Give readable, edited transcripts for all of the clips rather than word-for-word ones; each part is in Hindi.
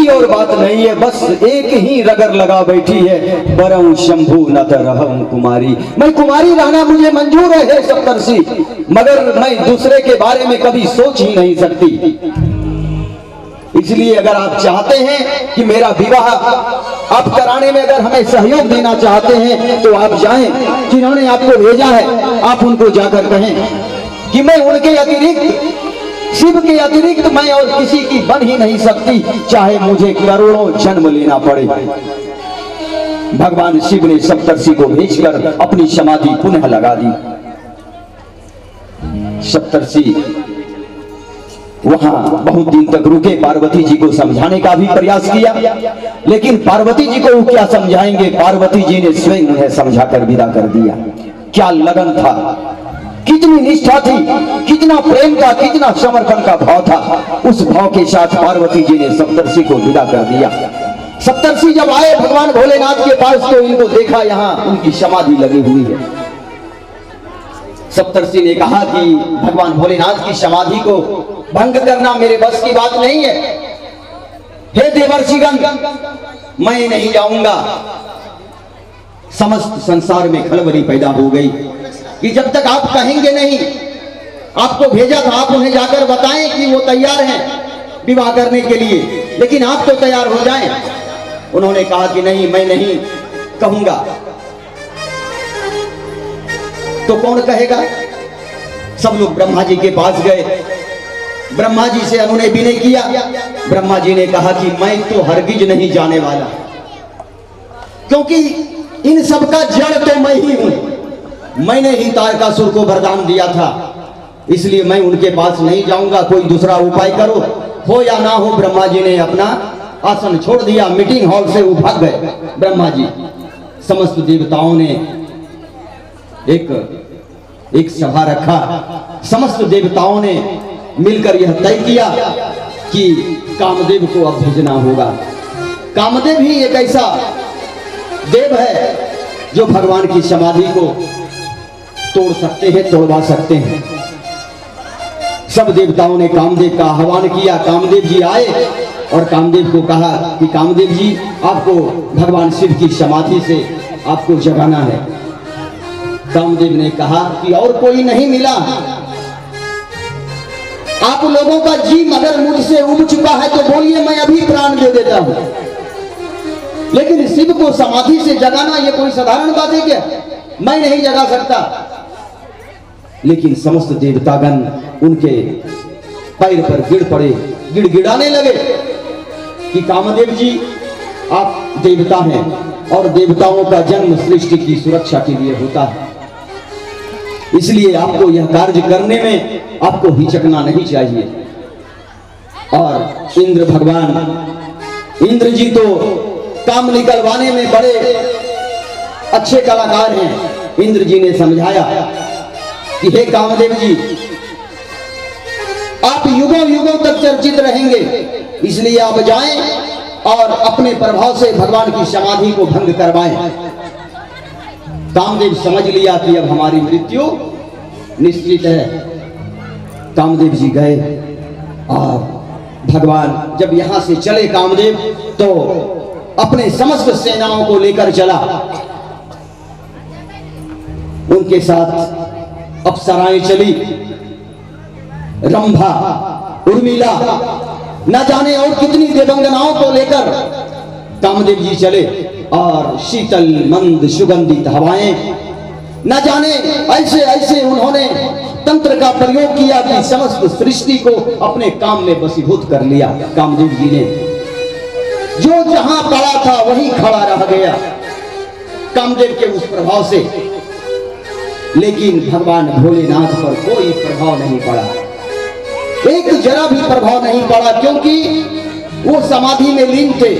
कोई और बात नहीं है, बस एक ही रगर लगा बैठी है, बरऊं शंभू न त रहूं कुमारी। मैं कुमारी रहना मुझे मंजूर है सप्तर्षि, मगर मैं दूसरे के बारे में कभी सोच ही नहीं सकती। इसलिए अगर आप चाहते हैं कि मेरा विवाह आप कराने में अगर हमें सहयोग देना चाहते हैं तो आप जाएं, जिन्होंने आपको भेजा है आप उनको जाकर कहें कि मैं उनके अतिरिक्त, शिव के अतिरिक्त मैं और किसी की बन ही नहीं सकती, चाहे मुझे करोड़ों जन्म लेना पड़े। भगवान शिव ने सप्तर्षि को भेजकर अपनी समाधि पुनः लगा दी। सप्तर्षि वहां बहुत दिन तक रुके, पार्वती जी को समझाने का भी प्रयास किया, लेकिन पार्वती जी को क्या समझाएंगे, पार्वती जी ने स्वयं उन्हें समझाकर विदा कर दिया। क्या लगन था, कितनी निष्ठा थी, कितना प्रेम था, कितना समर्पण का भाव था, उस भाव के साथ पार्वती जी ने सप्तर्षि को विदा कर दिया। सप्तर्षि जब आए भगवान भोलेनाथ के पास तो इनको देखा यहाँ उनकी समाधि लगी हुई है। सप्तर्षि ने कहा कि भगवान भोलेनाथ की समाधि को भंग करना मेरे बस की बात नहीं है। हे देवर्षिगण, मैं नहीं जाऊंगा। समस्त संसार में खलबली पैदा हो गई कि जब तक आप कहेंगे नहीं, आपको भेजा था आप उन्हें जाकर बताएं कि वो तैयार हैं विवाह करने के लिए, लेकिन आप तो तैयार हो जाएं। उन्होंने कहा कि नहीं, मैं नहीं कहूंगा। तो कौन कहेगा? सब लोग ब्रह्मा जी के पास गए, ब्रह्मा जी से उन्होंने विनय किया। ब्रह्मा जी ने कहा कि मैं तो हरगिज नहीं जाने वाला, क्योंकि इन सब का जड़ तो मैं ही हूं। मैंने ही तारकासुर को वरदान दिया था, इसलिए मैं उनके पास नहीं जाऊंगा। कोई दूसरा उपाय करो, हो या ना हो। ब्रह्मा जी ने अपना आसन छोड़ दिया, मीटिंग हॉल से वो भाग गए ब्रह्मा जी। समस्त देवताओं ने एक सभा रखा, समस्त देवताओं ने मिलकर यह तय किया कि कामदेव को अब भेजना होगा। कामदेव ही एक ऐसा देव है जो भगवान की समाधि को तोड़ सकते हैं, तोड़वा सकते हैं। सब देवताओं ने कामदेव का आह्वान किया। कामदेव जी आए और कामदेव को कहा कि कामदेव जी, आपको भगवान शिव की समाधि से आपको जगाना है। कामदेव ने कहा कि और कोई नहीं मिला, आप लोगों का जी अगर मुझसे उब चुका है तो बोलिए, मैं अभी प्राण दे देता हूं। लेकिन शिव को समाधि से जगाना यह कोई साधारण बात है क्या? मैं नहीं जगा सकता। लेकिन समस्त देवतागण उनके पैर पर गिर पड़े, गिड़गिड़ाने लगे कि कामदेव जी, आप देवता हैं और देवताओं का जन्म सृष्टि की सुरक्षा के लिए होता है, इसलिए आपको यह कार्य करने में आपको हिचकना नहीं चाहिए। और इंद्र भगवान, इंद्र जी तो काम निकलवाने में बड़े अच्छे कलाकार हैं। इंद्र जी ने समझाया कि हे कामदेव जी, आप युगों युगों तक चर्चित रहेंगे, इसलिए आप जाएं और अपने प्रभाव से भगवान की समाधि को भंग करवाएं। कामदेव समझ लिया कि अब हमारी मृत्यु निश्चित है। कामदेव जी गए और भगवान जब यहां से चले कामदेव तो अपने समस्त सेनाओं को लेकर चला। उनके साथ अप्सराएं चली, रंभा, उर्मिला, न जाने और कितनी देवंगनाओं को लेकर कामदेव जी चले। और शीतल मंद सुगंधित हवाएं, न जाने ऐसे ऐसे उन्होंने तंत्र का प्रयोग किया कि समस्त सृष्टि को अपने काम में वशीभूत कर लिया। कामदेव जी ने जो जहां पड़ा था वहीं खड़ा रह गया कामदेव के उस प्रभाव से। लेकिन भगवान भोलेनाथ पर कोई प्रभाव नहीं पड़ा, एक जरा भी प्रभाव नहीं पड़ा, क्योंकि वो समाधि में लीन थे।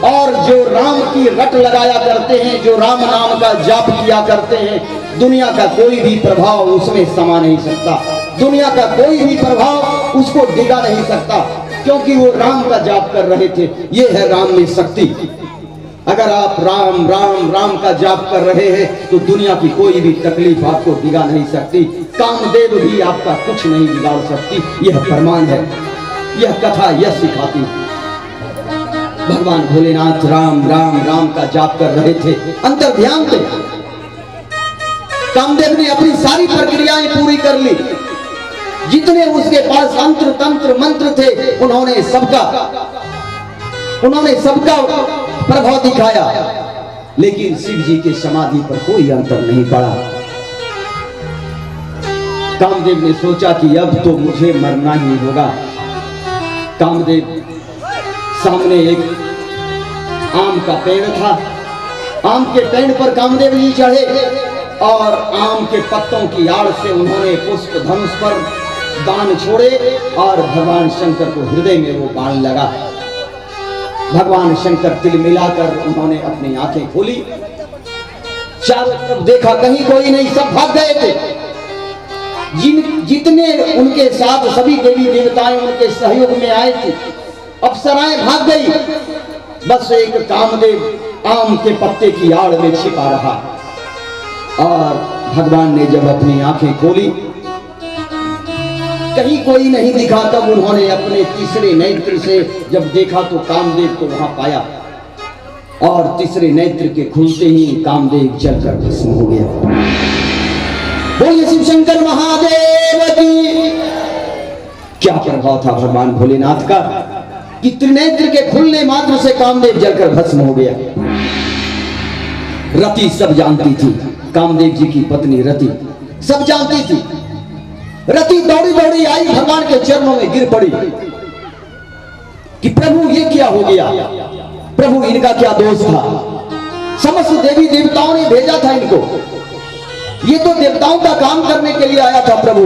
और जो राम की रट लगाया करते हैं, जो राम नाम का जाप किया करते हैं, दुनिया का कोई भी प्रभाव उसमें समा नहीं सकता, दुनिया का कोई भी प्रभाव उसको डिगा नहीं सकता, क्योंकि वो राम का जाप कर रहे थे। ये है राम में शक्ति। अगर आप राम राम राम का जाप कर रहे हैं तो दुनिया की कोई भी तकलीफ आपको डिगा नहीं सकती, कामदेव भी आपका कुछ नहीं बिगाड़ सकती। यह प्रमाण है, यह कथा यह सिखाती है। भगवान भोलेनाथ राम राम राम का जाप कर रहे थे, अंतर ध्यान थे। कामदेव ने अपनी सारी प्रक्रियाएं पूरी कर ली, जितने उसके पास अंतर तंत्र मंत्र थे उन्होंने सबका प्रभाव दिखाया, लेकिन शिव जी के समाधि पर कोई अंतर नहीं पड़ा। कामदेव ने सोचा कि अब तो मुझे मरना ही होगा। कामदेव सामने एक आम का पेड़ था, आम के पेड़ पर कामदेव जी चढ़े और आम के पत्तों की आड़ से उन्होंने पुष्प धनुष पर बाण छोड़े और भगवान शंकर को हृदय में वो बाण लगा। भगवान शंकर तिल मिलाकर उन्होंने अपनी आंखें खोली, चारों तरफ देखा, कहीं कोई नहीं, सब भाग गए थे। जितने उनके साथ सभी देवी देवताएं उनके सहयोग में आए थे, अप्सराएं भाग गई, बस एक कामदेव आम के पत्ते की आड़ में छिपा रहा। और भगवान ने जब अपनी आंखें खोली, कहीं कोई नहीं दिखा, तब उन्होंने अपने तीसरे नेत्र से जब देखा तो कामदेव को वहां पाया, और तीसरे नेत्र के खुलते ही कामदेव जलकर भस्म हो गया। बोलिए शिव शंकर महादेव की। क्या प्रभाव था भगवान भोलेनाथ का कि त्रिनेत्र के खुलने मात्र से कामदेव जलकर भस्म हो गया। रति सब जानती थी, कामदेव जी की पत्नी रति सब जानती थी। रति दौड़ी दौड़ी आई, भगवान के चरणों में गिर पड़ी कि प्रभु ये क्या हो गया, प्रभु इनका क्या दोष था, समस्त देवी देवताओं ने भेजा था इनको, ये तो देवताओं का काम करने के लिए आया था प्रभु,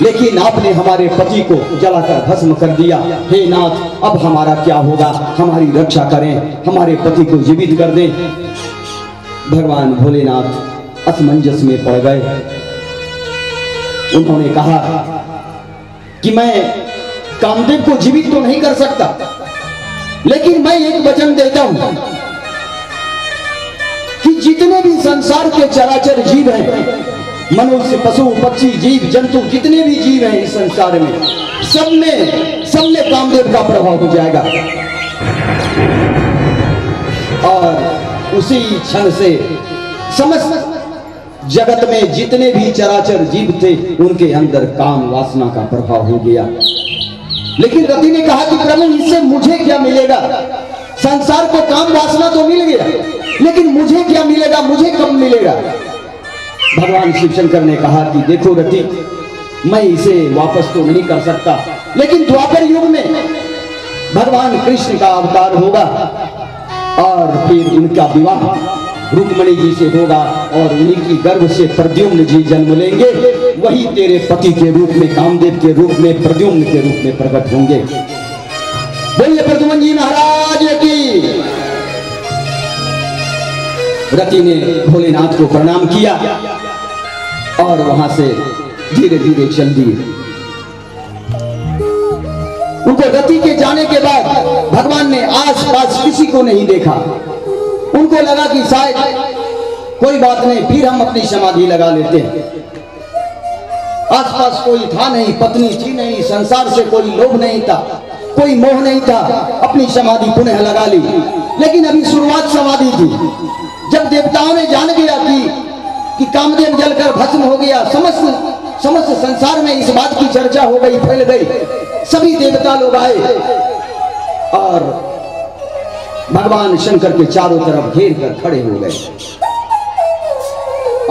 लेकिन आपने हमारे पति को जलाकर भस्म कर दिया। हे नाथ, अब हमारा क्या होगा, हमारी रक्षा करें, हमारे पति को जीवित कर दें। भगवान भोलेनाथ असमंजस में पड़ गए। उन्होंने कहा कि मैं कामदेव को जीवित तो नहीं कर सकता, लेकिन मैं एक वचन देता हूं कि जितने भी संसार के चराचर जीव हैं, मनुष्य पशु पक्षी जीव जंतु जितने भी जीव हैं इस संसार में, सब में कामदेव का प्रभाव हो जाएगा। और उसी क्षण से समस्त जगत में जितने भी चराचर जीव थे उनके अंदर काम वासना का प्रभाव हो गया। लेकिन रति ने कहा कि प्रभु इससे मुझे क्या मिलेगा, संसार को काम वासना तो मिल गया, लेकिन मुझे क्या मिलेगा, मुझे कब मिलेगा। भगवान शिव शंकर ने कहा कि देखो रति, मैं इसे वापस तो नहीं कर सकता, लेकिन द्वापर युग में भगवान कृष्ण का अवतार होगा और फिर उनका विवाह रुक्मणी जी से होगा और उन्हीं की गर्भ से प्रद्युम्न जी जन्म लेंगे, वही तेरे पति के रूप में, कामदेव के रूप में, प्रद्युम्न के रूप में प्रकट होंगे। बोलिए प्रद्युम्न जी महाराज की। रति ने भोलेनाथ को प्रणाम किया और वहां से धीरे धीरे चल दिए। उनको रति के जाने के बाद भगवान ने आस पास किसी को नहीं देखा। उनको लगा कि शायद कोई बात नहीं, फिर हम अपनी समाधि लगा लेते हैं। आसपास कोई था नहीं, पत्नी थी नहीं, संसार से कोई लोभ नहीं था, कोई मोह नहीं था, अपनी समाधि पुनः लगा ली। लेकिन अभी शुरुआत समाधि थी। जब देवताओं ने जान लिया कि कामदेव जलकर भस्म हो गया, समस्त संसार में इस बात की चर्चा हो गई, फैल गई, सभी देवता लोग आए और भगवान शंकर के चारों तरफ घेर कर खड़े हो गए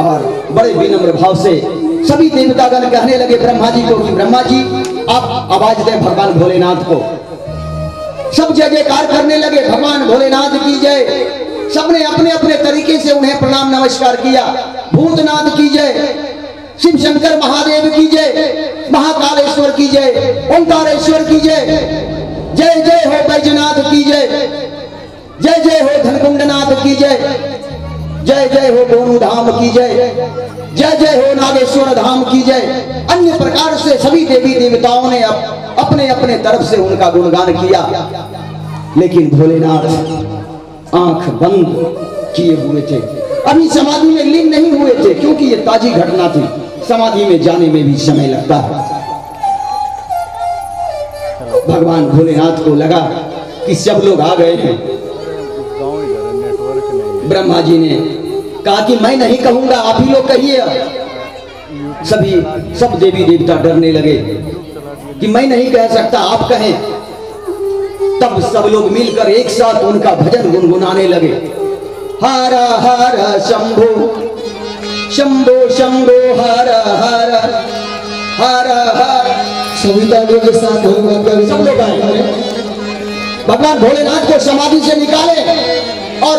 और बड़े विनम्र भाव से सभी देवतागण कहने लगे ब्रह्मा जी को कि ब्रह्मा जी आप आवाज दें भगवान भोलेनाथ को। सब जय जयकार करने लगे, भगवान भोलेनाथ की जय। सबने अपने अपने तरीके से उन्हें प्रणाम नमस्कार किया। भूतनाथ की जय, शिव शंकर महादेव की जय, महाकालेश्वर की जय, ओंकारेश्वर की जय, जय जय हो बैजनाथ की जय, जय जय हो धनकुंडनाथ की जय, जय जय हो गोनू धाम की जय, जय जय हो नागेश्वर धाम की जय। अन्य प्रकार से सभी देवी देवताओं ने अपने अपने तरफ से उनका गुणगान किया। लेकिन भोलेनाथ आंख बंद किए हुए थे, अभी समाधि में लीन नहीं हुए थे, क्योंकि ये ताजी घटना थी, समाधि में जाने में भी समय लगता है। भगवान भोलेनाथ को लगा कि सब लोग आ गए हैं। ब्रह्मा जी ने कहा कि मैं नहीं कहूंगा, आप ही लोग कहिए। सब देवी देवता डरने लगे कि मैं नहीं कह सकता, आप कहें। तब सब लोग मिलकर एक साथ उनका भजन गुनगुनाने लगे। हर हर शंभो शंभो शंभो हर हर हर हर। सभी तालियों के साथ सब लोग आए, भगवान भोलेनाथ को समाधि से निकाले और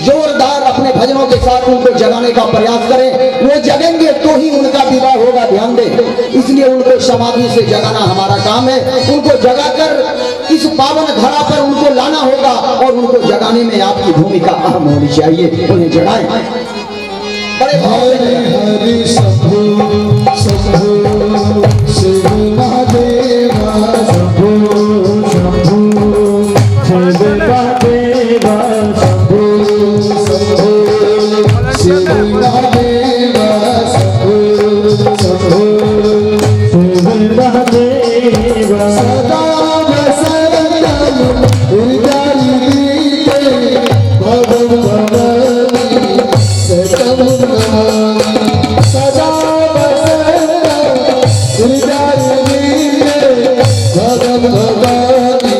जोरदार अपने भजनों के साथ उनको जगाने का प्रयास करें। वो जगेंगे तो ही उनका विवाह होगा, ध्यान दें। इसलिए उनको समाधि से जगाना हमारा काम है। उनको जगाकर इस पावन धरा पर उनको लाना होगा और उनको जगाने में आपकी भूमिका अहम होनी चाहिए। उन्हें जगाएं। बड़े हरि हरि शंभो शंभो शिव महादेवा शंभो शंभो शिव महादेवा शंभो शंभो शिव महादेवा शंभो शंभो शिव महादेवा। सदा वसंतम उदारी भगव भगवती सतम सदा भगव भगवती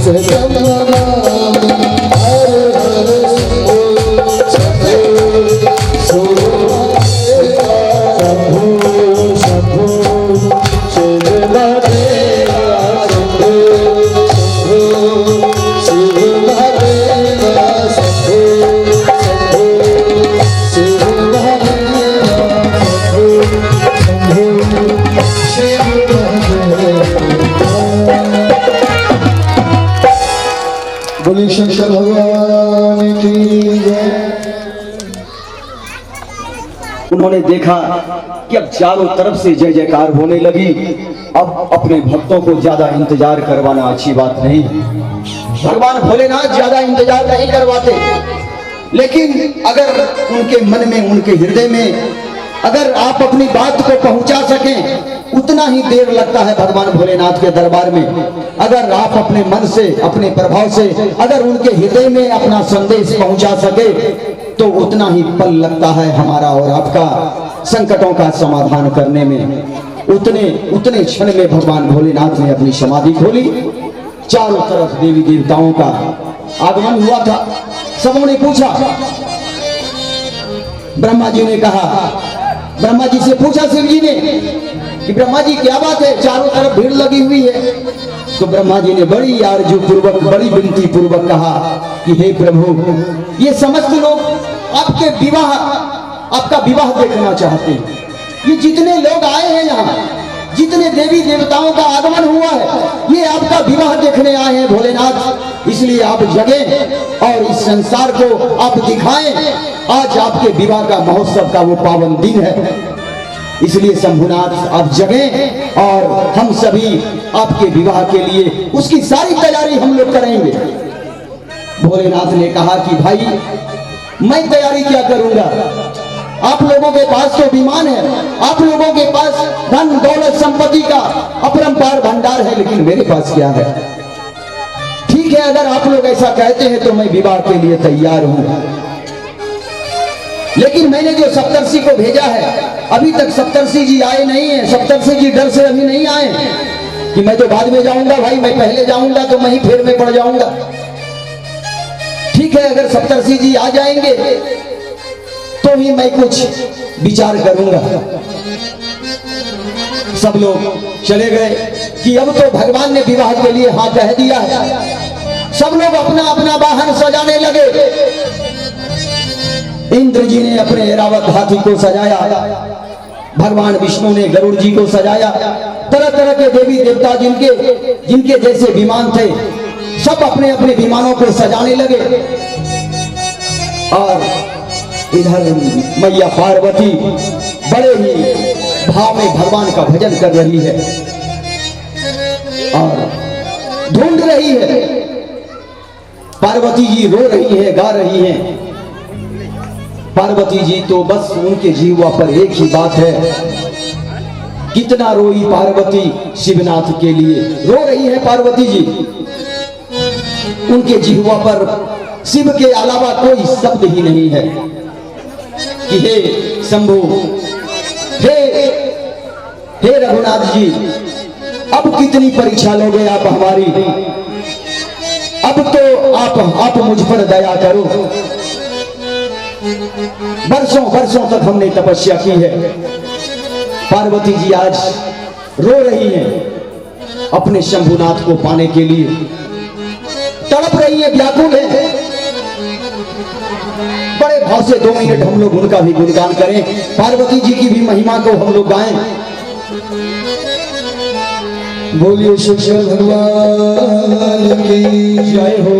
सतम हर हर शंभो शंभो शिव महादेवा शंभो शंभो शिव महादेवा शंभो शंभो शिव महादेवा शंभो शिव बोले शंकर भगवान की जय। उन्होंने देखा कि अब चारों तरफ से जय जयकार होने लगी। अब अपने भक्तों को ज्यादा इंतजार करवाना अच्छी बात नहीं। भगवान भोलेनाथ ज्यादा इंतजार नहीं करवाते, लेकिन अगर उनके मन में, उनके हृदय में अगर आप अपनी बात को पहुंचा सकें, उतना ही देर लगता है भगवान भोलेनाथ के दरबार में। अगर आप अपने मन से, अपने प्रभाव से अगर उनके हृदय में अपना संदेश पहुंचा सके, तो उतना ही पल लगता है हमारा और आपका संकटों का समाधान करने में। उतने क्षण में भगवान भोलेनाथ ने अपनी समाधि खोली। चारों तरफ देवी देवताओं का आगमन हुआ था। सबों ने पूछा, ब्रह्मा जी ने कहा, ब्रह्मा जी से पूछा शिव जी ने कि ब्रह्मा जी क्या बात है, चारों तरफ भीड़ लगी हुई है। तो ब्रह्मा जी ने बड़ी आरजू पूर्वक, बड़ी विनती पूर्वक कहा कि हे प्रभु, ये समस्त लोग आपके विवाह, आपका विवाह देखना चाहते हैं। ये जितने लोग आए हैं यहाँ, जितने देवी देवताओं का आगमन हुआ है, ये आपका विवाह देखने आए हैं भोलेनाथ। इसलिए आप जगे और इस संसार को आप दिखाएं। आज आपके विवाह का महोत्सव का वो पावन दिन है। इसलिए शंभुनाथ आप जगें और हम सभी आपके विवाह के लिए उसकी सारी तैयारी हम लोग करेंगे। भोलेनाथ ने कहा कि भाई, मैं तैयारी क्या करूंगा? आप लोगों के पास तो विमान है, आप लोगों के पास धन दौलत संपत्ति का अपरंपार भंडार है, लेकिन मेरे पास क्या है? ठीक है, अगर आप लोग ऐसा कहते हैं तो मैं विवाह के लिए तैयार हूं। लेकिन मैंने जो सप्तर्षि को भेजा है, अभी तक सप्तर्षि जी आए नहीं है। सप्तर्षि जी डर से अभी नहीं आए कि मैं तो बाद में जाऊंगा भाई, मैं पहले जाऊंगा तो मैं ही फेर में पड़ जाऊंगा। ठीक है, अगर सप्तर्षि जी आ जाएंगे तो ही मैं कुछ विचार करूंगा। सब लोग चले गए कि अब तो भगवान ने विवाह के लिए हाँ कह दिया है। सब लोग अपना अपना वाहन सजाने लगे। इंद्र जी ने अपने ऐरावत हाथी को सजाया, भगवान विष्णु ने गरुड़ जी को सजाया। तरह तरह के देवी देवता जिनके जैसे विमान थे, सब अपने अपने विमानों को सजाने लगे। और इधर मैया पार्वती बड़े ही भाव में भगवान का भजन कर रही है और ढूंढ रही है। पार्वती जी रो रही है, गा रही है। पार्वती जी तो बस उनके जीवा पर एक ही बात है, कितना रोई पार्वती शिवनाथ के लिए। रो रही है पार्वती जी। उनके जिह्वा पर शिव के अलावा कोई शब्द ही नहीं है कि हे शंभु, हे रघुनाथ जी, अब कितनी परीक्षा लोगे आप हमारी। अब तो आप मुझ पर दया करो। वर्षों वर्षों तक हमने तपस्या की है। पार्वती जी आज रो रही हैं अपने शंभुनाथ को पाने के लिए, तड़प रही है, व्याकुल है। बड़े भाव से 2 मिनट हम लोग उनका भी गुणगान करें, पार्वती जी की भी महिमा को हम लोग गाएं। बोलिए शंकर भगवान की जय हो।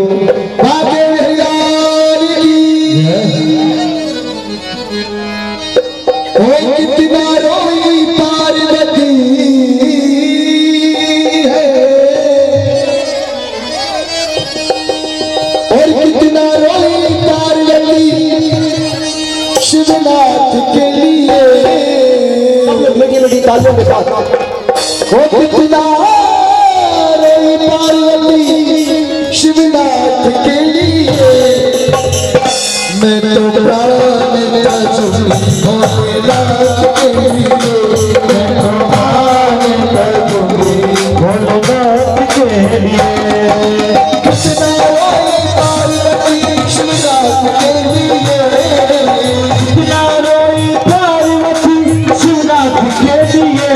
बाके बिहारी की ओ कितना रोई पार्वती है, और कितना रोई पार्वती शिवनाथ के लिए। मीठी तालियों के साथ ओ कितना रोई पार्वती शिवनाथ के लिए। मैं तो प्राण का चुनी भोलेनाथ के लिए, मैं तो प्राण का चुनी भोलेनाथ के लिए। कितना रोई पार्वती शिवनाथ के लिए, कितना रोई पार्वती शिवनाथ के लिए।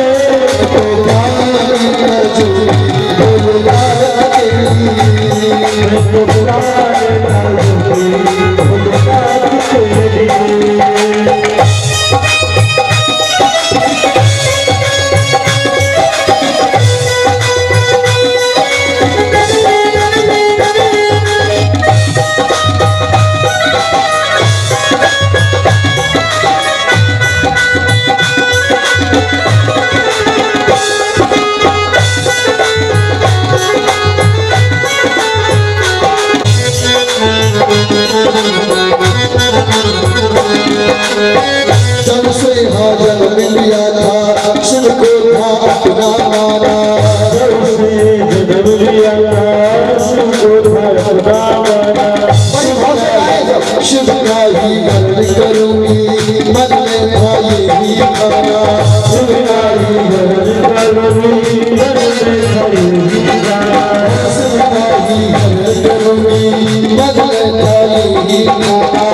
जब से हाजर मिल गया था शिव को था अपना माना, जब से जन्म लिया था शिव को था अपना माना। शिव का ही वर्ण करूंगी मन में था ये भी खाना, शिव का ही वर्ण करूंगी मन में था ये भी खाना, शिव का ही वर्ण करूंगी मन में था ये भी खाना,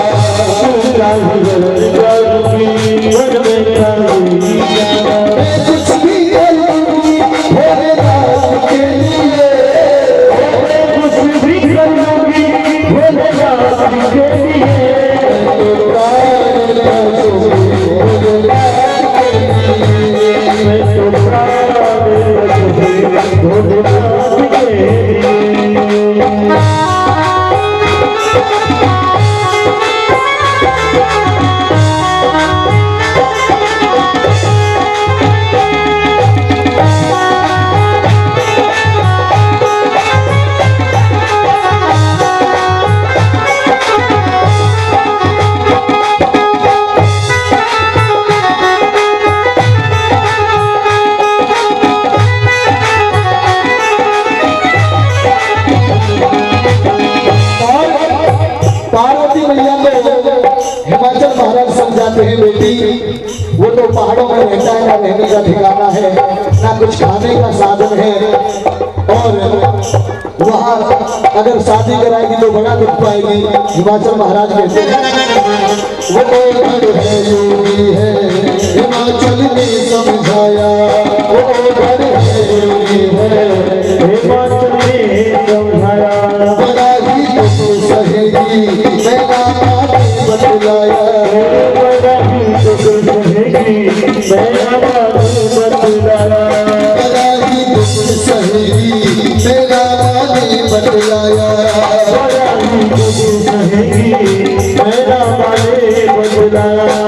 शिव का ही वर्ण करूंगी मन में था ये भी खाना। मैं कुछ भी करूंगी भोलेनाथ के लिए, मैं कुछ भी करूंगी भोलेनाथ के लिए। मैं तो प्राण भोलेनाथ के लिए। पार्वती मैया को हिमाचल महाराज समझाते हैं, बेटी वो तो पहाड़ों में रहता है, ना रहने का ठिकाना है, ना कुछ खाने का साधन है, और वहाँ अगर शादी कराएगी तो बड़ा दुख पाएगी। हिमाचल महाराज कहते हैं वो तो बड़ है योगी है, हिमाचल ने समझाया, वो तो बड़ है योगी है, हिमाचल ने समझाया। बड़ा ही दुख सहेगी मेरा बात बतलाया, बड़ा ही दुख सहेगी मेरा बात बतलाया, बड़ा ही दुख सहेगी मेरा बात बतलाया, बड़ा ही दुख सहेगी मेरा बात बतलाया।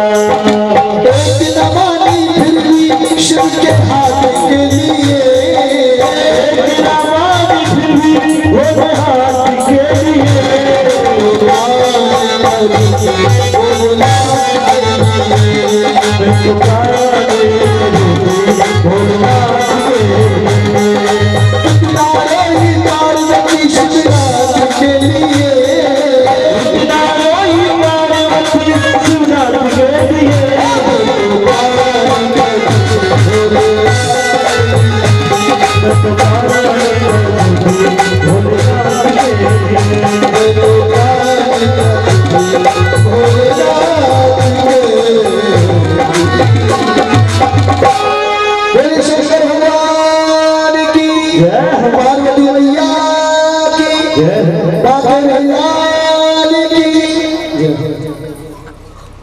एक न मानी फिर भी शिव के हाथ के लिए, एक न मानी फिर भी वो हाथ के लिए। पार्वती शिवनाथ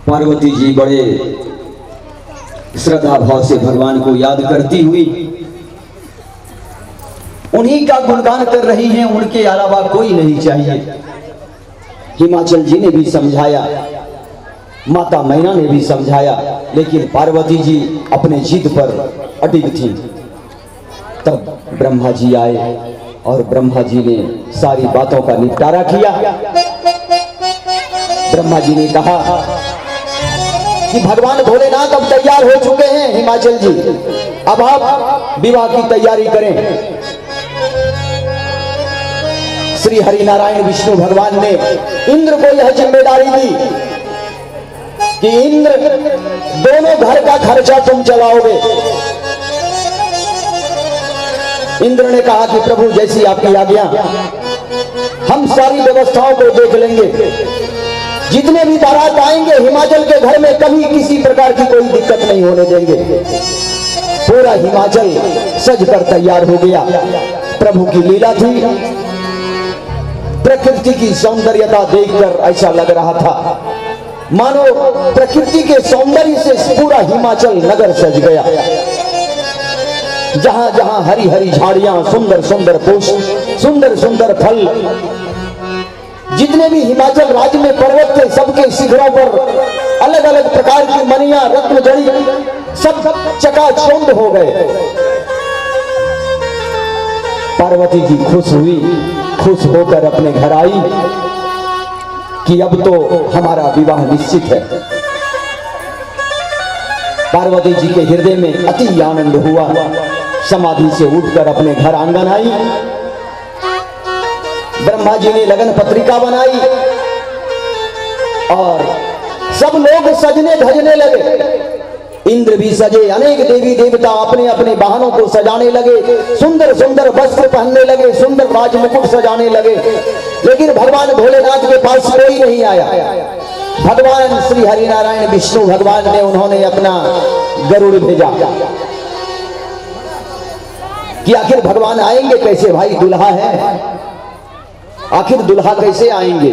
पार्वती जी बड़े श्रद्धा भाव से भगवान को याद करती हुई उन्हीं का गुणगान कर रही हैं, उनके अलावा कोई नहीं चाहिए। हिमाचल जी ने भी समझाया, माता मैना ने भी समझाया, लेकिन पार्वती जी अपने जिद पर अडिग थी। तब ब्रह्मा जी आए और ब्रह्मा जी ने सारी बातों का निपटारा किया। ब्रह्मा जी ने कहा कि भगवान भोलेनाथ अब तैयार हो चुके हैं हिमाचल जी, अब आप विवाह की तैयारी करें। श्री हरि नारायण विष्णु भगवान ने इंद्र को यह जिम्मेदारी दी कि इंद्र दोनों घर का खर्चा तुम चलाओगे। इंद्र ने कहा कि प्रभु जैसी आपकी आज्ञा, हम सारी व्यवस्थाओं को देख लेंगे। जितने भी बारात आएंगे हिमाचल के घर में कभी किसी प्रकार की कोई दिक्कत नहीं होने देंगे। पूरा हिमाचल सज कर तैयार हो गया। प्रभु की लीला थी। प्रकृति की सौंदर्यता देखकर ऐसा लग रहा था मानो प्रकृति के सौंदर्य से पूरा हिमाचल नगर सज गया। जहां जहां हरी हरी झाड़ियां, सुंदर सुंदर पुष्प, सुंदर सुंदर फल, जितने भी हिमाचल राज्य में पर्वत थे सबके शिखरों पर अलग अलग प्रकार की मनियां, रत्न जड़ी सब चकाचौंध हो गए। पार्वती जी खुश हुई, खुश होकर अपने घर आई कि अब तो हमारा विवाह निश्चित है। पार्वती जी के हृदय में अति आनंद हुआ। समाधि से उठकर अपने घर आंगन आई। ब्रह्मा जी ने लगन पत्रिका बनाई और सब लोग सजने धजने लगे। इंद्र भी सजे, अनेक देवी देवता अपने अपने वाहनों को सजाने लगे, सुंदर सुंदर वस्त्र पहनने लगे, सुंदर राजमुकुट सजाने लगे। लेकिन भगवान भोलेनाथ के पास कोई नहीं आया। भगवान श्री हरि नारायण विष्णु भगवान ने उन्होंने अपना गरुड़ भेजा कि आखिर भगवान आएंगे कैसे, भाई दुल्हा है, आखिर दुल्हा कैसे आएंगे।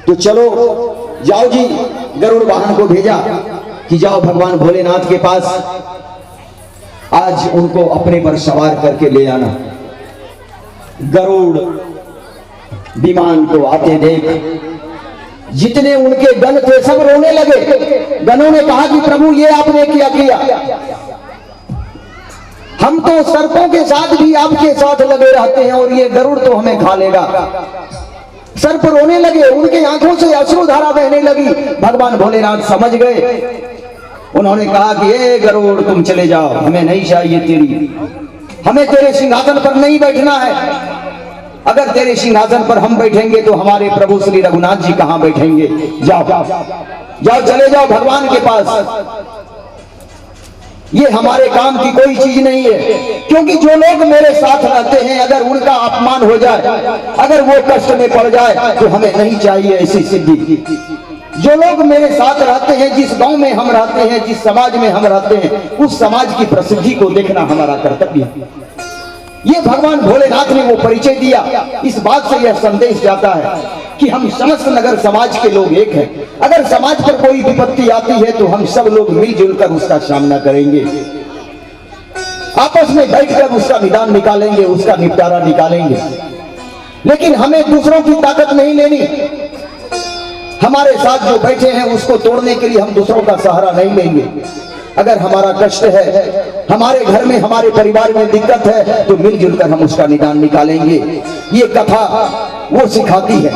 तो चलो जाओ जी, गरुड़ वाहन को भेजा कि जाओ भगवान भोलेनाथ के पास, आज उनको अपने पर सवार करके ले आना। गरुड़ विमान को आते देख जितने उनके गण थे सब रोने लगे। गणों ने कहा कि प्रभु ये आपने क्या किया, हम तो सर्पों के साथ भी आपके साथ लगे रहते हैं और ये गरुड़ तो हमें खा लेगा। सर्प रोने लगे, उनके आंखों से अश्रुधारा बहने लगी। भगवान भोलेनाथ समझ गए। उन्होंने कहा कि ए गरुड़ तुम चले जाओ, हमें नहीं चाहिए तेरी, हमें तेरे सिंहासन पर नहीं बैठना है। अगर तेरे सिंहासन पर हम बैठेंगे तो हमारे प्रभु श्री रघुनाथ जी कहां बैठेंगे। जाओ जाओ, चले जाओ भगवान के पास, ये हमारे काम की कोई चीज नहीं है। क्योंकि जो लोग मेरे साथ रहते हैं अगर उनका अपमान हो जाए, अगर वो कष्ट में पड़ जाए तो हमें नहीं चाहिए ऐसी सिद्धि। जो लोग मेरे साथ रहते हैं, जिस गांव में हम रहते हैं, जिस समाज में हम रहते हैं, उस समाज की प्रसिद्धि को देखना हमारा कर्तव्य है। ये भगवान भोलेनाथ ने वो परिचय दिया। इस बात से यह संदेश जाता है कि हम समस्त नगर समाज के लोग एक हैं। अगर समाज पर कोई विपत्ति आती है तो हम सब लोग मिलजुल कर उसका सामना करेंगे, आपस में बैठकर उसका निदान निकालेंगे, उसका निपटारा निकालेंगे। लेकिन हमें दूसरों की ताकत नहीं लेनी। हमारे साथ जो बैठे हैं उसको तोड़ने के लिए हम दूसरों का सहारा नहीं लेंगे। अगर हमारा कष्ट है, हमारे घर में, हमारे परिवार में दिक्कत है तो मिलजुल कर हम उसका निदान निकालेंगे। ये कथा वो सिखाती है।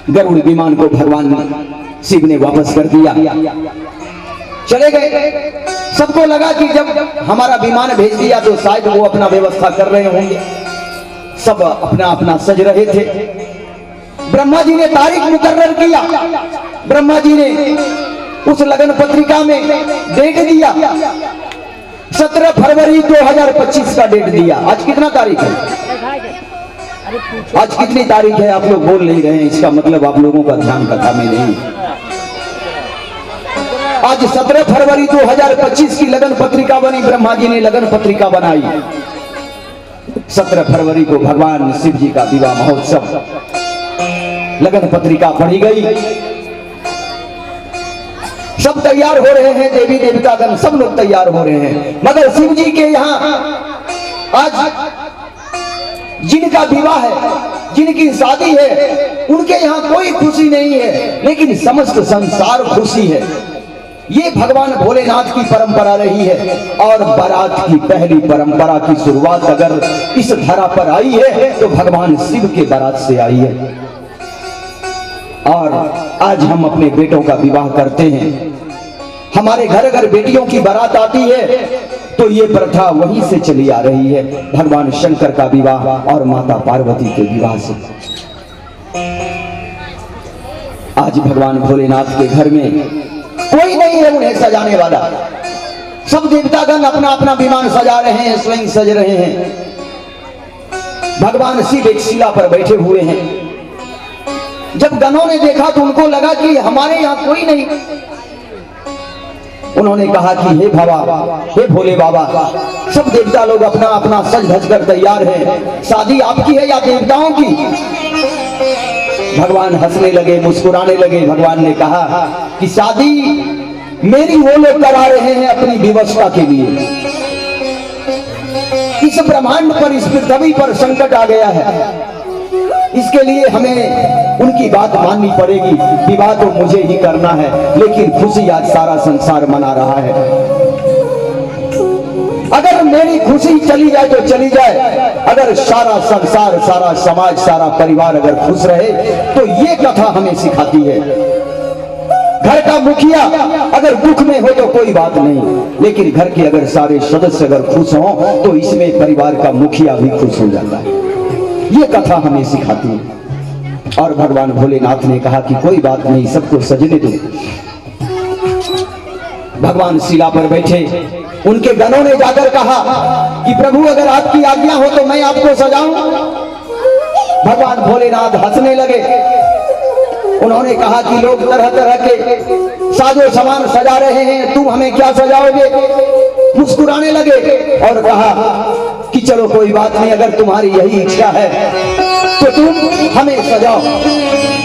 गरुड़ विमान को भगवान शिव ने वापस कर दिया, चले गए। सबको लगा कि जब हमारा विमान भेज दिया तो शायद वो अपना व्यवस्था कर रहे होंगे। सब अपना अपना सज रहे थे। ब्रह्मा जी ने तारीख मुकर्रर किया। ब्रह्मा जी ने उस लगन पत्रिका में डेट दिया, 17 फरवरी 2025 का डेट दिया। आज कितना तारीख है? आज कितनी तारीख है? आप लोग बोल नहीं रहे हैं, इसका मतलब आप लोगों का ध्यान कथा में नहीं। आज 17 फरवरी 2025 की लगन पत्रिका बनी। ब्रह्मा जी ने लगन पत्रिका बनाई। 17 फरवरी को भगवान शिव जी का विवाह महोत्सव, लगन पत्रिका पढ़ी गई, सब तैयार हो रहे हैं, देवी देवतागण सब लोग तैयार हो रहे हैं, मगर शिव जी के यहाँ आज जिनका विवाह है, जिनकी शादी है, उनके यहाँ कोई खुशी नहीं है, लेकिन समस्त संसार खुशी है। ये भगवान भोलेनाथ की परंपरा रही है और बारात की पहली परंपरा की शुरुआत अगर इस धरा पर आई है तो भगवान शिव के बारात से आई है। और आज हम अपने बेटों का विवाह करते हैं, हमारे घर अगर बेटियों की बारात आती है तो ये प्रथा वहीं से चली आ रही है, भगवान शंकर का विवाह और माता पार्वती के विवाह से। आज भगवान भोलेनाथ के घर में कोई नहीं है उन्हें सजाने वाला, सब देवतागण अपना अपना विमान सजा रहे हैं, स्वयं सज रहे हैं। भगवान शिव एक शिला पर बैठे हुए हैं। जब गणों ने देखा तो उनको लगा कि हमारे यहाँ कोई नहीं। उन्होंने कहा कि हे बाबा, हे भोले बाबा, सब देवता लोग अपना अपना सज धज कर तैयार हैं, शादी आपकी है या देवताओं की? भगवान हंसने लगे, मुस्कुराने लगे। भगवान ने कहा कि शादी मेरी वो लोग करा रहे हैं अपनी व्यवस्था के लिए। इस ब्रह्मांड पर, इस पृथ्वी पर संकट आ गया है, इसके लिए हमें उनकी बात माननी पड़ेगी। विवाह तो मुझे ही करना है, लेकिन खुशी आज सारा संसार मना रहा है। अगर मेरी खुशी चली जाए तो चली जाए, अगर सारा संसार, सारा समाज, सारा परिवार अगर खुश रहे तो ये कथा हमें सिखाती है। घर का मुखिया अगर दुख में हो तो कोई बात नहीं, लेकिन घर के अगर सारे सदस्य अगर खुश हों तो इसमें परिवार का मुखिया भी खुश हो जाता है। ये कथा हमें सिखाती है। और भगवान भोलेनाथ ने कहा कि कोई बात नहीं, सबको सजने दो। भगवान शिला पर बैठे, उनके गणों ने जाकर कहा कि प्रभु अगर आपकी आज्ञा हो तो मैं आपको सजाऊं। भगवान भोलेनाथ हंसने लगे। उन्होंने कहा कि लोग तरह तरह के साजो सामान सजा रहे हैं, तुम हमें क्या सजाओगे? मुस्कुराने लगे और कहा कि चलो कोई बात नहीं, अगर तुम्हारी यही इच्छा है तो तुम हमें सजाओ।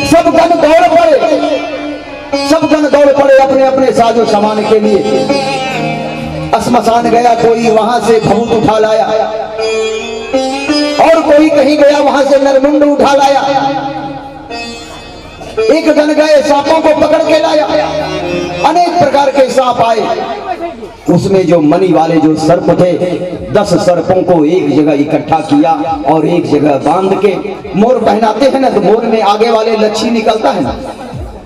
सब गण दौड़ पड़े, सब गण दौड़ पड़े अपने अपने साजो सामान के लिए। श्मशान गया कोई, वहां से भभूत उठा लाया, और कोई कहीं गया वहां से नरमुंड उठा लाया। एक गण गए सांपों को पकड़ के लाया, अनेक प्रकार के सांप आए। उसमें जो मणि वाले जो सर्प थे, 10 सर्पों को एक जगह इकट्ठा किया और एक जगह बांध के, मोर पहनाते हैं ना तो मोर में आगे वाले लच्छी निकलता है ना,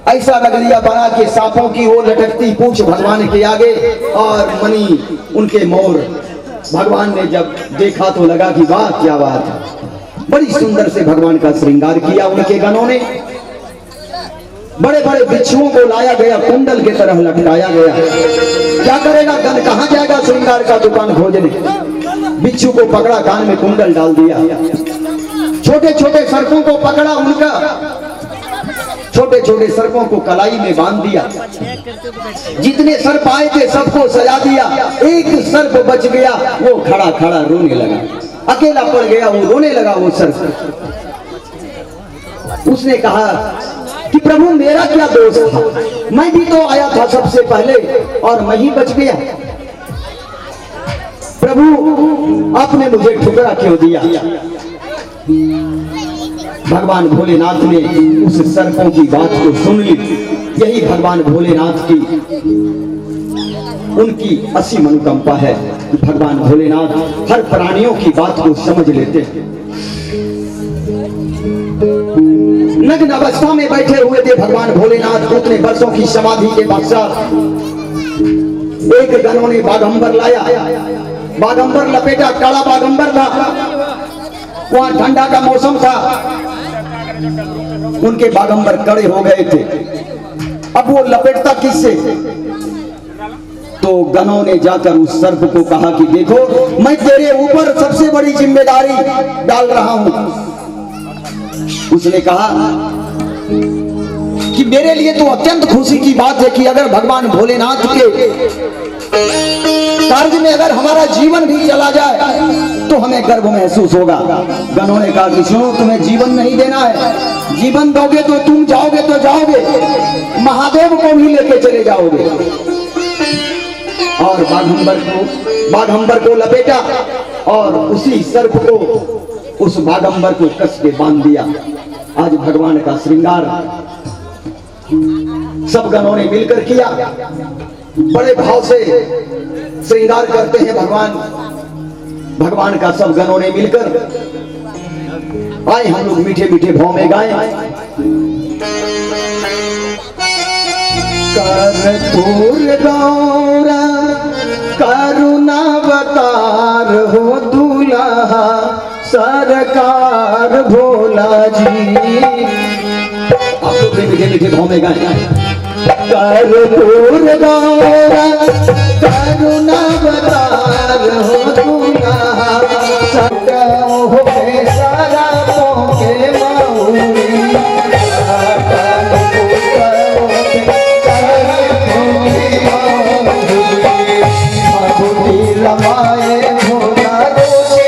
ऐसा नगरिया बना के सांपों की वो लटकती पूंछ भगवान के आगे और मणि उनके मोर। भगवान ने जब देखा तो लगा कि वाह क्या बात है, बड़ी सुंदर से भगवान का श्रृंगार किया उनके गणों ने। बड़े बड़े बिच्छुओं को लाया गया, कुंडल की तरह लटकाया गया। क्या करेगा गण, कहां जाएगा श्रृंगार का दुकान खोजने? बिच्छू को पकड़ा, कान में कुंडल डाल दिया। छोटे छोटे सर्पों को पकड़ा, उनका छोटे छोटे सर्पों को कलाई में बांध दिया। जितने सर्प आए थे सबको सजा दिया। एक सर्प बच गया, वो खड़ा खड़ा रोने लगा, अकेला पड़ गया, वो रोने लगा वो सर्प। उसने कहा कि प्रभु मेरा क्या दोष था, मैं भी तो आया था सबसे पहले और मैं ही बच गया। प्रभु आपने मुझे ठुकरा क्यों दिया? भगवान भोलेनाथ ने उस सर्पों की बात को सुन ली। यही भगवान भोलेनाथ की उनकी असी अनुकंपा है कि भगवान भोलेनाथ हर प्राणियों की बात को समझ लेते हैं। नग्न अवस्था में बैठे हुए थे भगवान भोलेनाथ, उतने वर्षों की समाधि के पश्चात एक गणों ने बागंबर लाया, बागंबर लपेटा, काला बागंबर था, वहां ठंडा का मौसम था, उनके बागंबर कड़े हो गए थे। अब वो लपेटता किससे? तो गणों ने जाकर उस सर्प को कहा कि देखो मैं तेरे ऊपर सबसे बड़ी जिम्मेदारी डाल रहा हूं। उसने कहा कि मेरे लिए तो अत्यंत खुशी की बात है कि अगर भगवान भोलेनाथ के स्वर्ग में अगर हमारा जीवन भी चला जाए तो हमें गर्व महसूस होगा। गणों ने कहा कि सुनो, तुम्हें जीवन नहीं देना है, जीवन दोगे तो तुम जाओगे तो जाओगे, महादेव को भी लेके चले जाओगे। और बाघंबर को लपेटा और उसी सर्प को, उस बाघंबर को कस के बांध दिया। आज भगवान का श्रृंगार सब गणों ने मिलकर किया, बड़े भाव से श्रृंगार करते हैं भगवान का सब गणों ने मिलकर। आए हम लोग मीठे मीठे भाव में गाएं। कर्पूर गौरा करुणावतार हो दूल्हा सरकार भोला जी। आप लोग मीठे मीठे भाव में गाएं। कर्पूर गौरा करुणावतार हो दूल्हा सारा के माऊरी रमाए भोला रोसे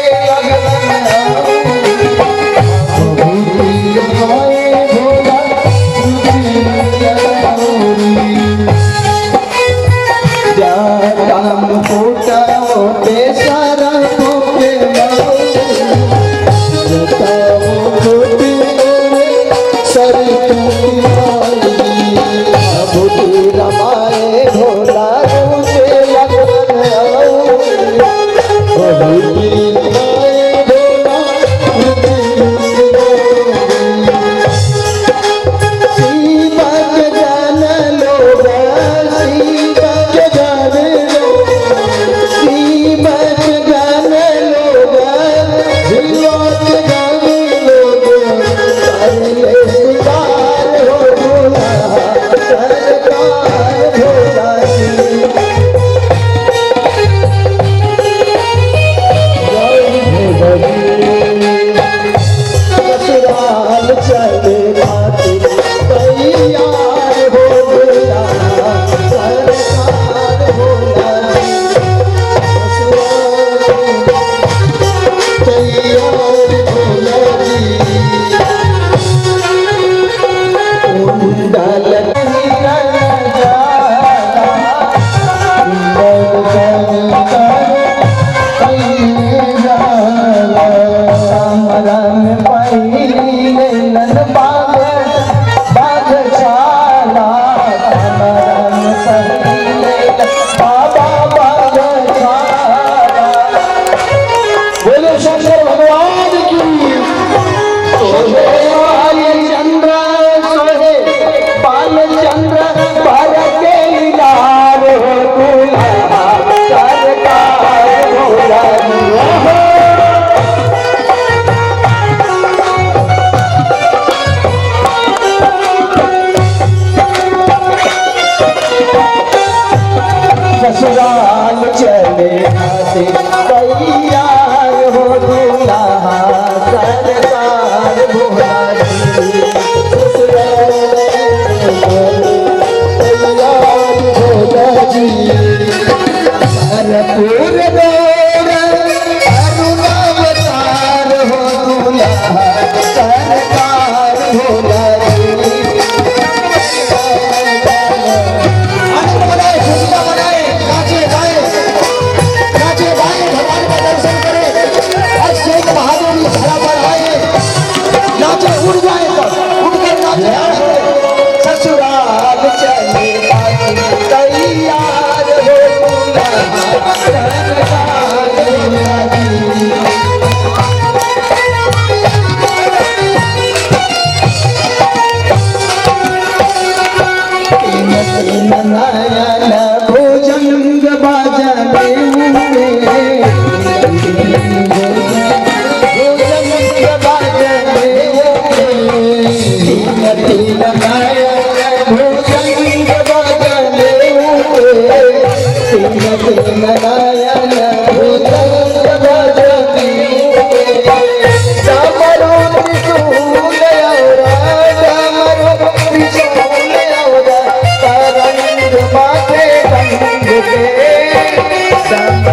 Sam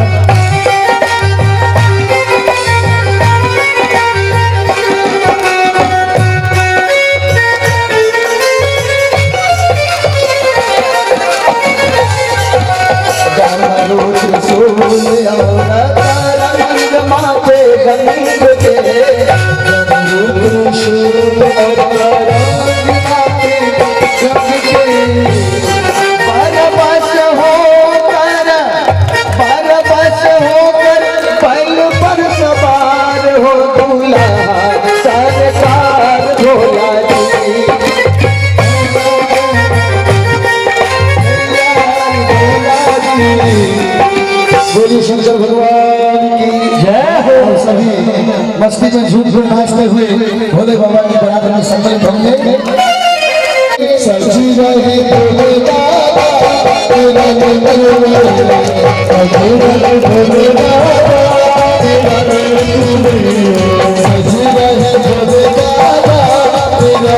पल पर सवार हो दूल्हा सरकार भोला जी। बोलिए शंकर भगवान की जय हो। सभी मस्ती में झूम झूम नाचते हुए भोले बाबा की बारात में सम्मिलित होंगे। सजी रहे भोले बाबा तेरा भोले बाबा सजी रहे भोले बाबा तेरा सजी रहे भोले बाबा तेरा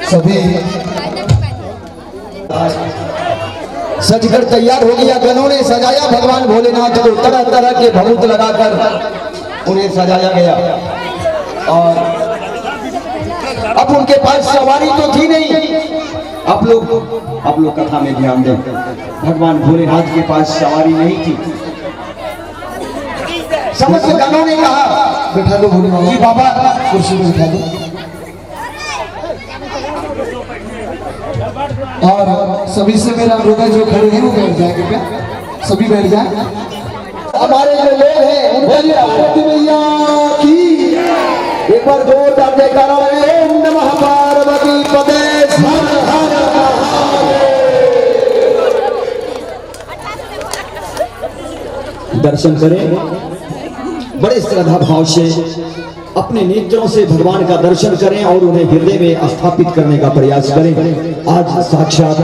सभी सजकर तैयार हो गया। गनों ने सजाया भगवान भोलेनाथ को, तरह तरह के भभूत लगाकर उन्हें सजाया गया। और अब उनके पास सवारी तो थी नहीं। आप लोग कथा में ध्यान दें, भगवान भोलेनाथ के पास सवारी नहीं थी। समस्त गनों ने कहा बैठा दो भोले बाबा, कि बाबा कुर्सी पे बैठा दो। और सभी से मेरा अनुरोध है, जो खड़े हैं वो बैठ जाए कृपया, सभी बैठ जाए। हमारे जो लोग हैं उनके पार्वती मैया की एक बार जोरदार जयकारा है। ओम नमः पार्वती पते हर हर महादेव। दर्शन करें, बड़े श्रद्धा भाव से अपने नेत्रों से भगवान का दर्शन करें और उन्हें हृदय में स्थापित करने का प्रयास करें। आज साक्षात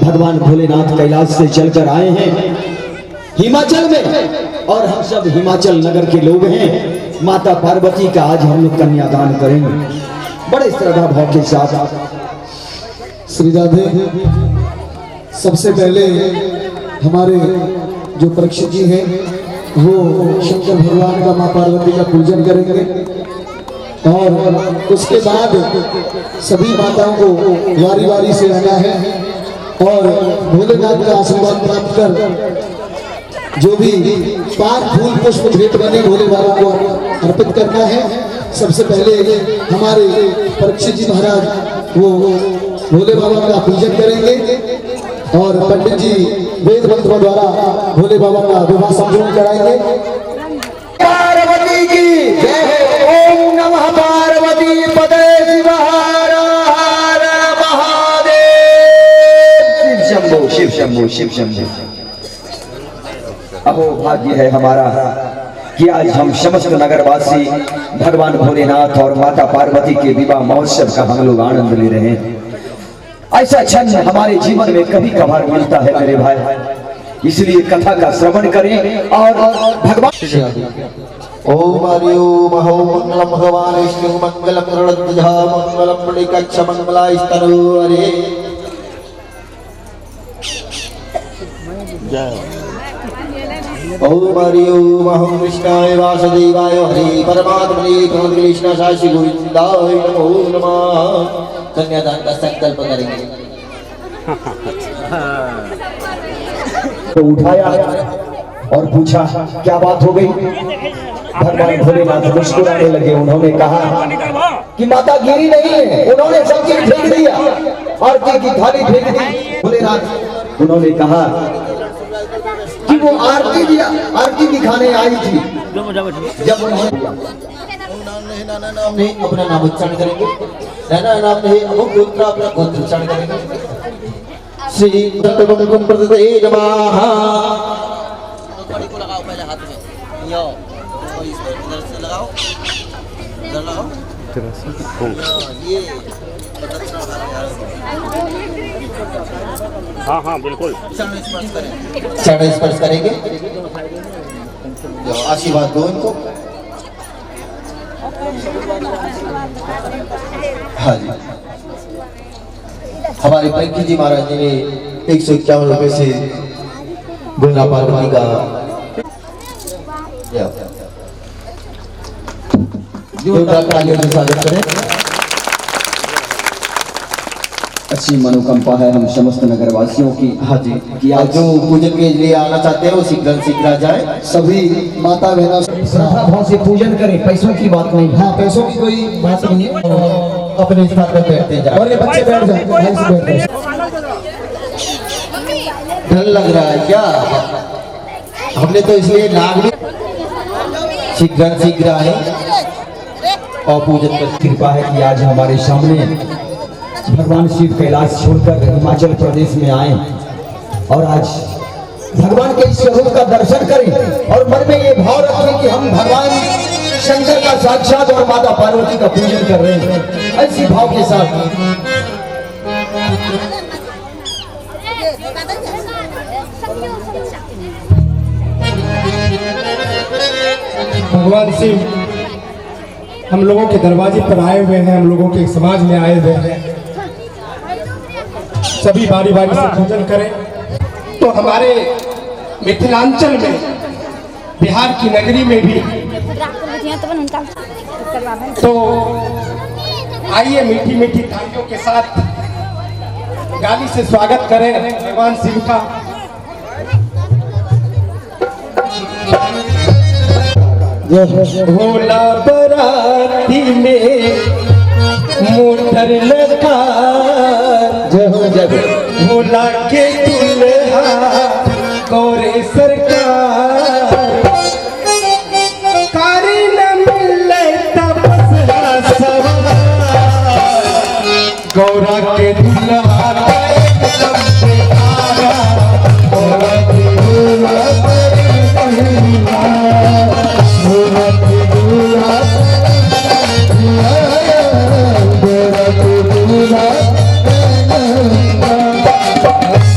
भगवान भोलेनाथ कैलाश से चलकर आए हैं हिमाचल में, और हम सब हिमाचल नगर के लोग हैं। माता पार्वती का आज हम लोग कन्यादान करेंगे बड़े श्रद्धा भाव के साथ। श्री राधे। सबसे पहले हमारे जो परीक्षित जी हैं वो शंकर भगवान का माँ पार्वती का पूजन करेंगे। और उसके बाद सभी माताओं को वारी वारी से आना है और भोलेनाथ का आशीर्वाद प्राप्त कर जो भी 5 फूल पुष्प भेंट बने भोले बाबा को अर्पित करना है। सबसे पहले हमारे परीक्षित जी महाराज वो भोले बाबा का पूजन करेंगे और पंडित जी वेद मंत्रों द्वारा भोले बाबा का विवाह संपूर्ण कराएंगे। पार्वती की जय। ओम नमः पार्वती पदे शिव हर हर महादेव। शिव शंभो शिव शंभो शिव शंभो। अहो भाग्य है हमारा कि आज हम समस्त नगरवासी भगवान भोलेनाथ और माता पार्वती के विवाह महोत्सव का हम लोग आनंद ले रहे हैं। ऐसा क्षण हमारे जीवन में कभी कभार मिलता है मेरे भाई, इसलिए कथा का श्रवण करें और भगवान ओम हरि ओम अहो मंगलम भगवान विष्णु मंगलम गरुड़ध्वज मंगलम पुंडरीकाक्ष मंगलास्तनो हरे। ओम हरि ओम अहो कृष्णाय वासुदेवाय हरे परमात्मने कृष्ण शास्त्री गोविंदाय नमो नमः। कन्यादान का संकल्प करेंगे। तो उठाया और पूछा क्या बात हो गई। भगवान भोलेनाथ मुस्कुराने लगे। उन्होंने कहा कि माता गिरी नहीं है। उन्होंने सब चीज फेंक दिया और की थाली फेंक दी। भोलेनाथ उन्होंने कहा कि वो आरती दिखाने आई थी। जब नाम नहीं अपना नाम उच्चारण करेंगे। नाम नहीं गोत्र अपना गोत्र उच्चारण करेंगे। श्री दत्तगुरुं प्रदते नमः। कड़ी को लगाओ पहले हाथ में यो तो इसको इधर से लगाओ इधर लगाओ ये हाँ हाँ बिल्कुल चरण स्पर्श करेंगे। आशीर्वाद दो इनको। हाँ जी हमारे परीक्षित जी महाराज जी ने 151 रुपए से गोरा पार्वती का स्वागत करें। अच्छी मनोकंपा है हम समस्त नगरवासियों की। हाँ जी कि आज जो पूजन के लिए आना चाहते हैं वो शीघ्र आ जाए। सभी माता बहनों श्रद्धा भाव से पूजन करें। पैसों की बात नहीं। हाँ पैसों की कोई बात नहीं है। अपने स्थान पर बैठते जाए और ये बच्चे बैठ जाए। डर लग रहा है क्या? हमने तो इसलिए नाग शीघ्र आए और पूजन कर। कृपा है कि आज हमारे सामने भगवान शिव कैलाश छोड़कर हिमाचल प्रदेश में आए और आज भगवान के स्वरूप का दर्शन करें और मन में ये भाव रखें कि हम भगवान शंकर का साक्षात और माता पार्वती का पूजन कर रहे हैं। ऐसी भाव के साथ भगवान शिव हम लोगों के दरवाजे पर आए हुए हैं। हम लोगों के समाज में आए हुए हैं। सभी बारी बारी से पूजन करें। तो हमारे मिथिलांचल में बिहार की नगरी में भी तो आइए मीठी मीठी तालियों के साथ गाली से स्वागत करें भगवान शिव का। भोला बराती में मोटर लगा भोला के दुल्हा गौरे सरकार कारी न मिले तपस्या सवार गौरा के दुल्हा एकदम बेकारा गौरा के दुल्हा गौरा के दुल्हा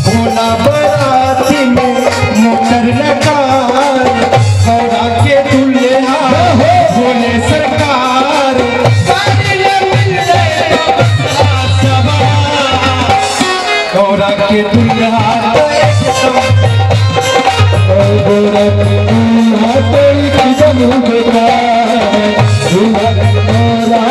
भोला बराती में मोटर लगा गौरा के दुल्हा भोले सरकार गौरा के दुल्हा गौरा के दुल्हा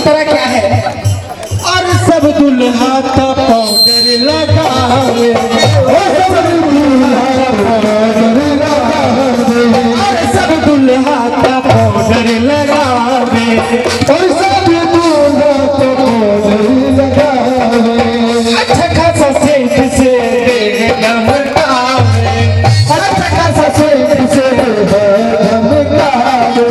तरह क्या है? और सब दुल्हा तो पाउडर लगावे, और सब दुल्हा तो पाउडर लगावे, और सब दुल्हा तो पाउडर लगावे। अच्छा खासा सेंट से धमकावे, अच्छा खासा सेंट से धमकावे।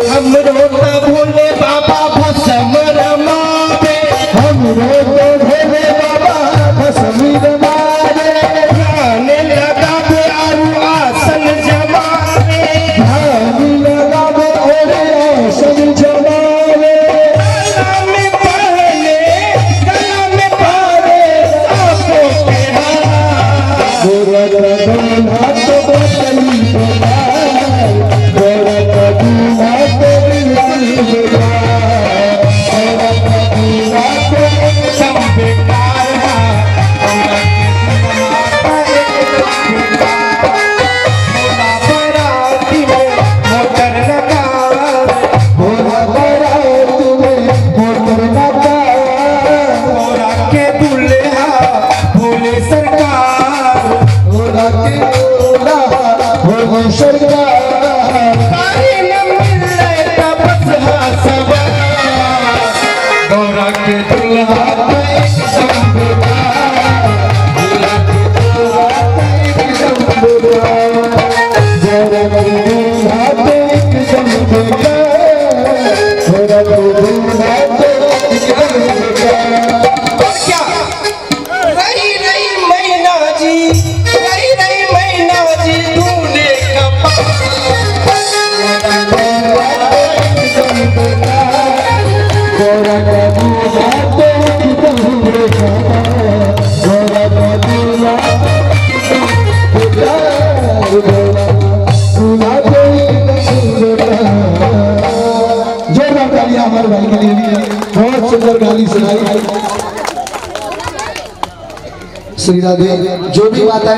हम रोता भोले बाबा भस्म रमावे, हम रोता भोले बाबा भस्म रमावे। ध्यान लगावे और आसन जमावे, ध्यान लगावे और आसन जमावे। गला में पहने, गला में पहने सांपों के हार। गोरा दूल्हा तो बदली बहार, गोरा दूल्हा तो बदली बहार, गोरा दूल्हा तो एकदम बेकार है, गोरा बाराती में मोटर लगा, गोरा बाराती में मोटर लगा, गोरा के दूल्हा भोले सरकार, गोरा के दूल्हा भोले सरकार। तारी न मिले तब बस सवार, गोरा के दूल्हा तो एकदम बेकार, गोरा के दूल्हा तो एकदम बेकार, गोरा के दूल्हा तो एकदम बेकार, गोरा के दूल्हा तो एकदम बेकार। और क्या? रही रही मैना जी, रही रही मैना जी दूल्हे का पास, गोरा का दूल्हा तो एकदम बेकार, गोरा का दूल्हा बेकार, गोरा दूल्हा तो एकदम बेकार। जोरदार तालियां हमारे भाई के लिए, बहुत सुंदर गाली सुनाई। श्री राधे। जो भी बात है